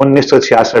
1966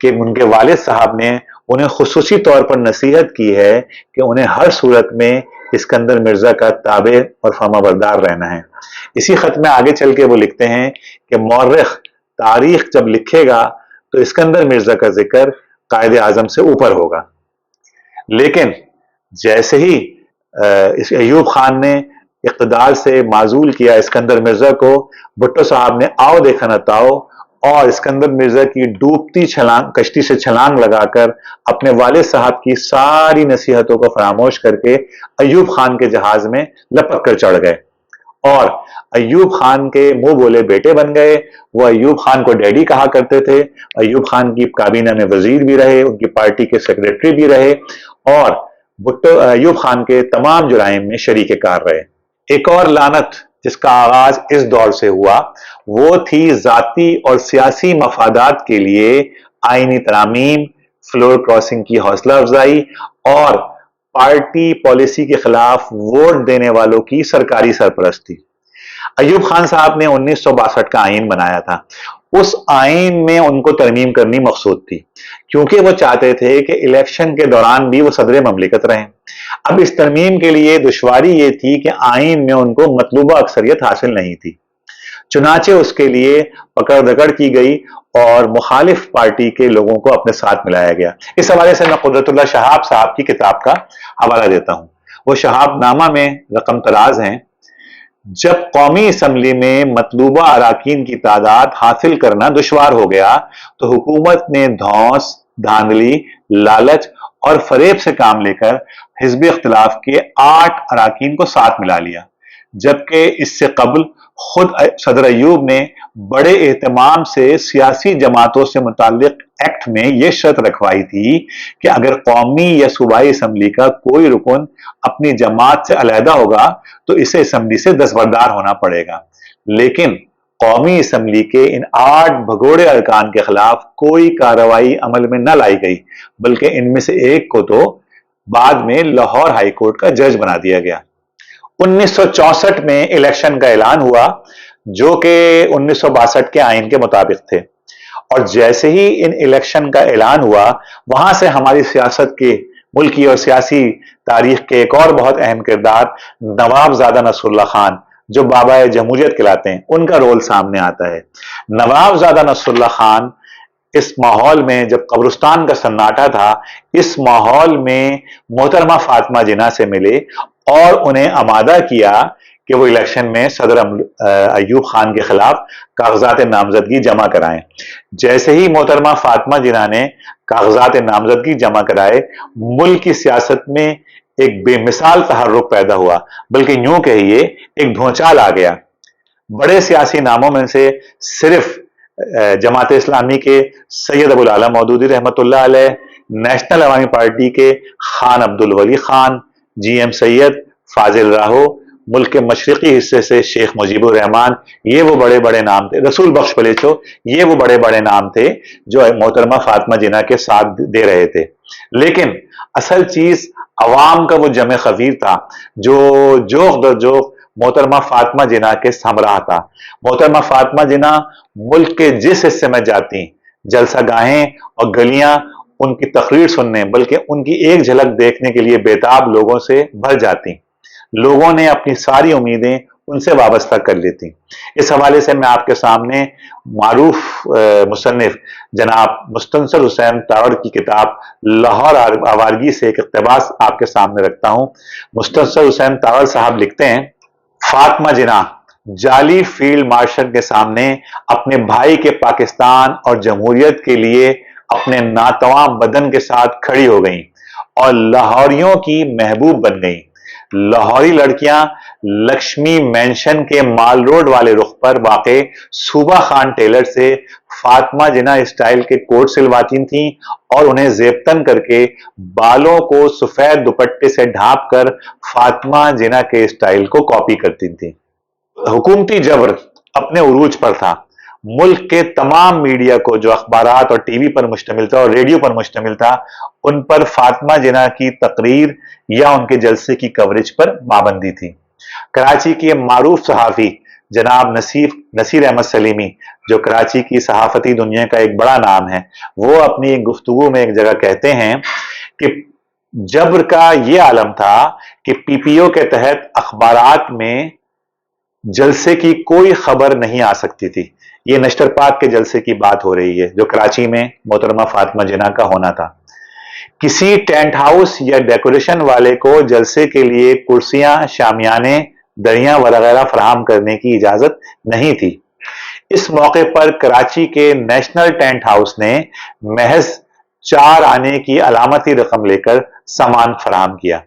کہ ان کے والد صاحب نے انہیں خصوصی طور پر نصیحت کی ہے کہ انہیں ہر صورت میں اسکندر مرزا کا تابع اور فرما بردار رہنا ہے۔ اسی خط میں آگے چل کے وہ لکھتے ہیں کہ مورخ تاریخ جب لکھے گا تو اسکندر مرزا کا ذکر قائد اعظم سے اوپر ہوگا، لیکن جیسے ہی ایوب خان نے اقتدار سے معزول کیا اسکندر مرزا کو، بھٹو صاحب نے آؤ دیکھا نہ تاؤ اور اسکندر مرزا کی ڈوبتی کشتی سے چھلانگ لگا کر اپنے والد صاحب کی ساری نصیحتوں کو فراموش کر کے ایوب خان کے جہاز میں لپک کر چڑھ گئے اور ایوب خان کے منہ بولے بیٹے بن گئے۔ وہ ایوب خان کو ڈیڈی کہا کرتے تھے، ایوب خان کی کابینہ میں وزیر بھی رہے، ان کی پارٹی کے سیکریٹری بھی رہے اور بھٹو ایوب خان کے تمام جرائم میں شریک کار رہے۔ ایک اور لعنت جس کا آغاز اس دور سے ہوا وہ تھی ذاتی اور سیاسی مفادات کے لیے آئینی ترامیم، فلور کراسنگ کی حوصلہ افزائی اور پارٹی پالیسی کے خلاف ووٹ دینے والوں کی سرکاری سرپرستی۔ ایوب خان صاحب نے 1962 کا آئین بنایا تھا۔ اس آئین میں ان کو ترمیم کرنی مقصود تھی کیونکہ وہ چاہتے تھے کہ الیکشن کے دوران بھی وہ صدر مملکت رہیں۔ اب اس ترمیم کے لیے دشواری یہ تھی کہ آئین میں ان کو مطلوبہ اکثریت حاصل نہیں تھی، چنانچہ اس کے لیے پکڑ دکڑ کی گئی اور مخالف پارٹی کے لوگوں کو اپنے ساتھ ملایا گیا۔ اس حوالے سے میں قدرت اللہ شہاب صاحب کی کتاب کا حوالہ دیتا ہوں۔ وہ شہاب نامہ میں رقم تراز ہیں۔ جب قومی اسمبلی میں مطلوبہ اراکین کی تعداد حاصل کرنا دشوار ہو گیا تو حکومت نے دھونس، دھاندلی، لالچ اور فریب سے کام لے کر حزب اختلاف کے 8 اراکین کو ساتھ ملا لیا، جبکہ اس سے قبل خود صدر ایوب نے بڑے اہتمام سے سیاسی جماعتوں سے متعلق ایکٹ میں یہ شرط رکھوائی تھی کہ اگر قومی یا صوبائی اسمبلی کا کوئی رکن اپنی جماعت سے علیحدہ ہوگا تو اسے اسمبلی سے دستبردار ہونا پڑے گا، لیکن قومی اسمبلی کے ان 8 بھگوڑے ارکان کے خلاف کوئی کارروائی عمل میں نہ لائی گئی، بلکہ ان میں سے ایک کو تو بعد میں لاہور ہائی کورٹ کا جج بنا دیا گیا۔ 1964 میں الیکشن کا اعلان ہوا جو کہ 1962 کے آئین کے مطابق تھے، اور جیسے ہی ان الیکشن کا اعلان ہوا وہاں سے ہماری سیاست کے ملکی اور سیاسی تاریخ کے ایک اور بہت اہم کردار نواب زادہ نصر اللہ خان جو بابا جمہوریت کہلاتے ہیں ان کا رول سامنے آتا ہے۔ نواب زادہ نصر اللہ خان اس ماحول میں جب قبرستان کا سناٹا تھا، اس ماحول میں محترمہ فاطمہ جناح سے ملے اور انہیں آمادہ کیا کہ وہ الیکشن میں صدر ایوب خان کے خلاف کاغذات نامزدگی جمع کرائیں۔ جیسے ہی محترمہ فاطمہ جناح نے کاغذات نامزدگی جمع کرائے، ملک کی سیاست میں ایک بے مثال تحرک پیدا ہوا، بلکہ یوں کہیے ایک بھونچال آ گیا۔ بڑے سیاسی ناموں میں سے صرف جماعت اسلامی کے سید ابو العلا مودودی رحمۃ اللہ علیہ، نیشنل عوامی پارٹی کے خان عبدالولی خان، جی ایم سید، فاضل راہو، ملک کے مشرقی حصے سے شیخ مجیب الرحمان، یہ وہ بڑے بڑے نام تھے، رسول بخش بلیچو، یہ وہ بڑے بڑے نام تھے جو محترمہ فاطمہ جناح کے ساتھ دے رہے تھے۔ لیکن اصل چیز عوام کا وہ جمع خفیر تھا جو جوخ در جوخ محترمہ فاطمہ جناح کے ہمراہ تھا۔ محترمہ فاطمہ جناح ملک کے جس حصے میں جاتی، جلسہ گاہیں اور گلیاں ان کی تقریر سننے بلکہ ان کی ایک جھلک دیکھنے کے لیے بےتاب لوگوں سے بھر جاتی۔ لوگوں نے اپنی ساری امیدیں ان سے وابستہ کر لی تھی۔ اس حوالے سے میں آپ کے سامنے معروف مصنف جناب مستنصر حسین تاوڑ کی کتاب لاہور آوارگی سے ایک اقتباس آپ کے سامنے رکھتا ہوں۔ مستنصر حسین تاوڑ صاحب لکھتے ہیں، فاطمہ جناح جعلی فیلڈ مارشل کے سامنے اپنے بھائی کے پاکستان اور جمہوریت کے لیے اپنے ناتواں بدن کے ساتھ کھڑی ہو گئیں اور لاہوریوں کی محبوب بن گئیں۔ لاہوری لڑکیاں لکشمی مینشن کے مال روڈ والے رخ پر واقع صوبہ خان ٹیلر سے فاطمہ جناح اسٹائل کے کوٹ سلواتی تھیں اور انہیں زیبتن کر کے بالوں کو سفید دوپٹے سے ڈھانپ کر فاطمہ جناح کے اسٹائل کو کاپی کرتی تھیں۔ حکومتی جبر اپنے عروج پر تھا۔ ملک کے تمام میڈیا کو جو اخبارات اور ٹی وی پر مشتمل تھا اور ریڈیو پر مشتمل تھا، ان پر فاطمہ جناح کی تقریر یا ان کے جلسے کی کوریج پر پابندی تھی۔ کراچی کے معروف صحافی جناب نصیر احمد سلیمی، جو کراچی کی صحافتی دنیا کا ایک بڑا نام ہے، وہ اپنی ایک گفتگو میں ایک جگہ کہتے ہیں کہ جبر کا یہ عالم تھا کہ پی پی او کے تحت اخبارات میں جلسے کی کوئی خبر نہیں آ سکتی تھی۔ یہ نشتر پاک کے جلسے کی بات ہو رہی ہے جو کراچی میں محترمہ فاطمہ جناح کا ہونا تھا۔ کسی ٹینٹ ہاؤس یا ڈیکوریشن والے کو جلسے کے لیے کرسیاں، شامیانے، دریاں وغیرہ فراہم کرنے کی اجازت نہیں تھی۔ اس موقع پر کراچی کے نیشنل ٹینٹ ہاؤس نے محض 4 آنے کی علامتی رقم لے کر سامان فراہم کیا۔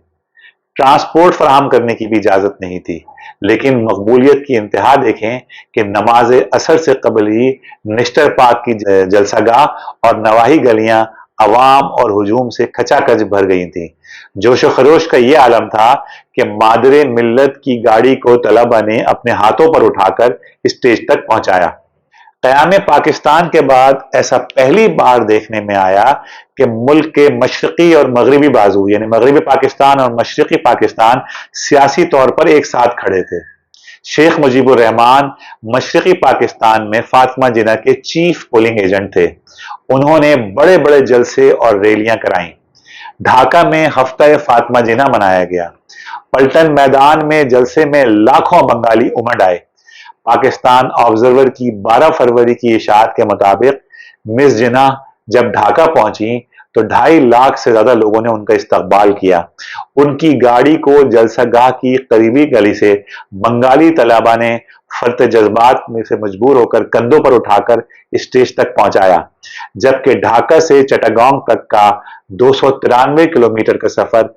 ٹرانسپورٹ فراہم کرنے کی بھی اجازت نہیں تھی، لیکن مقبولیت کی انتہا دیکھیں کہ نماز عصر سے قبل ہی نشتر پاک کی جلسہ گاہ اور نواحی گلیاں عوام اور ہجوم سے کھچا کھچ بھر گئی تھیں۔ جوش و خروش کا یہ عالم تھا کہ مادر ملت کی گاڑی کو طلبہ نے اپنے ہاتھوں پر اٹھا کر اسٹیج تک پہنچایا۔ قیام پاکستان کے بعد ایسا پہلی بار دیکھنے میں آیا کہ ملک کے مشرقی اور مغربی بازو، یعنی مغربی پاکستان اور مشرقی پاکستان سیاسی طور پر ایک ساتھ کھڑے تھے۔ شیخ مجیب الرحمان مشرقی پاکستان میں فاطمہ جناح کے چیف پولنگ ایجنٹ تھے۔ انہوں نے بڑے بڑے جلسے اور ریلیاں کرائیں۔ ڈھاکہ میں ہفتہ فاطمہ جناح منایا گیا۔ پلٹن میدان میں جلسے میں لاکھوں بنگالی امڈ آئے۔ پاکستان آبزرور کی 12 فروری کی اشاعت کے مطابق مس جناح جب ڈھاکہ پہنچی تو 2.5 لاکھ سے زیادہ لوگوں نے ان کا استقبال کیا۔ ان کی گاڑی کو جلسہ گاہ کی قریبی گلی سے بنگالی طلبہ نے فرط جذبات میں سے مجبور ہو کر کندھوں پر اٹھا کر اسٹیج تک پہنچایا، جبکہ ڈھاکہ سے چٹاگانگ تک کا 293 کلومیٹر کا سفر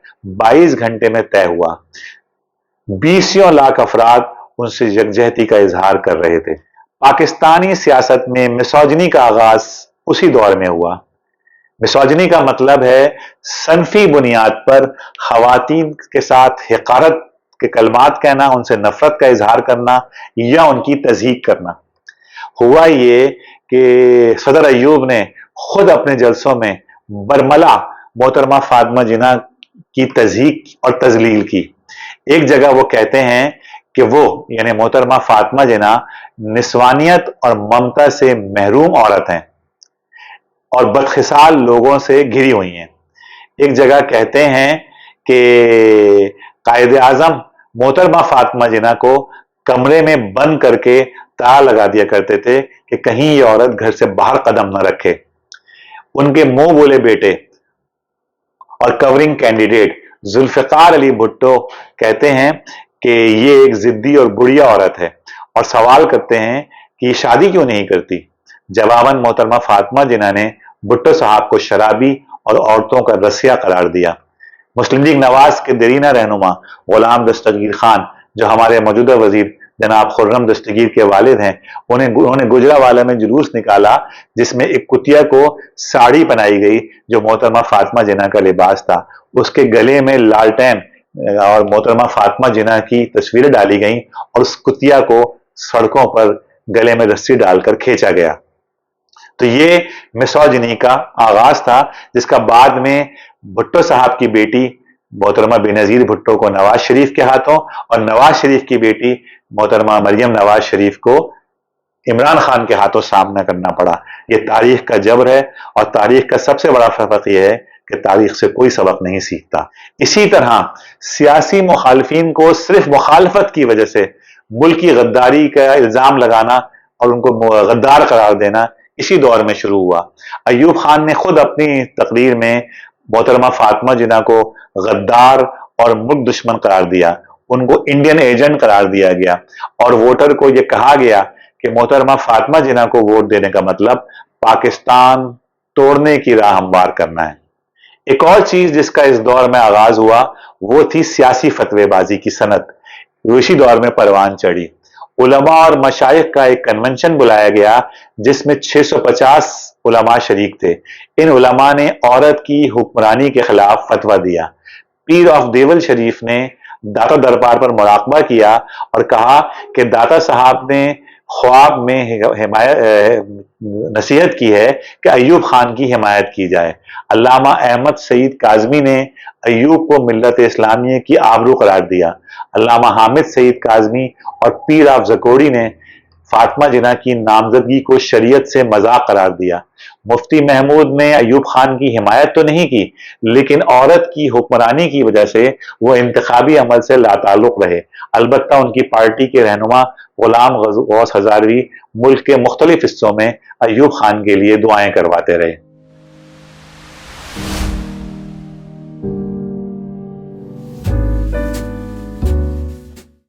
22 گھنٹے میں طے ہوا۔ 20 لاکھ افراد ان سے یکجہتی کا اظہار کر رہے تھے۔ پاکستانی سیاست میں میسوجنی کا آغاز اسی دور میں ہوا۔ میسوجنی کا مطلب ہے صنفی بنیاد پر خواتین کے ساتھ حقارت کے کلمات کہنا، ان سے نفرت کا اظہار کرنا یا ان کی تضحیک کرنا۔ ہوا یہ کہ صدر ایوب نے خود اپنے جلسوں میں برملا محترمہ فاطمہ جناح کی تضحیک اور تذلیل کی۔ ایک جگہ وہ کہتے ہیں کہ وہ یعنی محترمہ فاطمہ جناح نسوانیت اور ممتا سے محروم عورت ہیں اور بدخصال لوگوں سے گھری ہوئی ہیں۔ ایک جگہ کہتے ہیں کہ قائد اعظم محترمہ فاطمہ جناح کو کمرے میں بند کر کے تالا لگا دیا کرتے تھے کہ کہیں یہ عورت گھر سے باہر قدم نہ رکھے۔ ان کے منہ بولے بیٹے اور کورنگ کینڈیڈیٹ ذوالفقار علی بھٹو کہتے ہیں کہ یہ ایک ضدی اور بڑھیا عورت ہے اور سوال کرتے ہیں کہ یہ شادی کیوں نہیں کرتی۔ جواباً محترمہ فاطمہ جناح نے بھٹو صاحب کو شرابی اور عورتوں کا رسیا قرار دیا۔ مسلم لیگ نواز کے دیرینہ رہنما غلام دستگیر خان، جو ہمارے موجودہ وزیر جناب خرم دستگیر کے والد ہیں، انہوں نے گجرانوالہ میں جلوس نکالا جس میں ایک کتیا کو ساڑی پہنائی گئی جو محترمہ فاطمہ جناح کا لباس تھا۔ اس کے گلے میں لالٹین اور محترمہ فاطمہ جناح کی تصویریں ڈالی گئیں اور اس کتیا کو سڑکوں پر گلے میں رسی ڈال کر کھینچا گیا۔ تو یہ میسوجنی کا آغاز تھا، جس کا بعد میں بھٹو صاحب کی بیٹی محترمہ بینظیر بھٹو کو نواز شریف کے ہاتھوں اور نواز شریف کی بیٹی محترمہ مریم نواز شریف کو عمران خان کے ہاتھوں سامنا کرنا پڑا۔ یہ تاریخ کا جبر ہے اور تاریخ کا سب سے بڑا فرق یہ ہے کہ تاریخ سے کوئی سبق نہیں سیکھتا۔ اسی طرح سیاسی مخالفین کو صرف مخالفت کی وجہ سے ملکی غداری کا الزام لگانا اور ان کو غدار قرار دینا اسی دور میں شروع ہوا۔ ایوب خان نے خود اپنی تقریر میں محترمہ فاطمہ جناح کو غدار اور ملک دشمن قرار دیا، ان کو انڈین ایجنٹ قرار دیا گیا اور ووٹر کو یہ کہا گیا کہ محترمہ فاطمہ جناح کو ووٹ دینے کا مطلب پاکستان توڑنے کی راہ ہموار کرنا ہے۔ ایک اور چیز جس کا اس دور میں آغاز ہوا وہ تھی سیاسی فتوی بازی کی صنعت، وہ اسی دور میں پروان چڑھی۔ علماء اور مشائخ کا ایک کنونشن بلایا گیا جس میں 650 علماء شریک تھے۔ ان علماء نے عورت کی حکمرانی کے خلاف فتویٰ دیا۔ پیر آف دیول شریف نے داتا دربار پر مراقبہ کیا اور کہا کہ داتا صاحب نے خواب میں نصیحت کی ہے کہ ایوب خان کی حمایت کی جائے۔ علامہ احمد سعید کاظمی نے ایوب کو ملت اسلامیہ کی آبرو قرار دیا۔ علامہ حامد سعید کاظمی اور پیر آف زکوڑی نے فاطمہ جناح کی نامزدگی کو شریعت سے مذاق قرار دیا۔ مفتی محمود نے ایوب خان کی حمایت تو نہیں کی، لیکن عورت کی حکمرانی کی وجہ سے وہ انتخابی عمل سے لاتعلق رہے۔ البتہ ان کی پارٹی کے رہنما غلام غوث ہزاروی ملک کے مختلف حصوں میں ایوب خان کے لیے دعائیں کرواتے رہے۔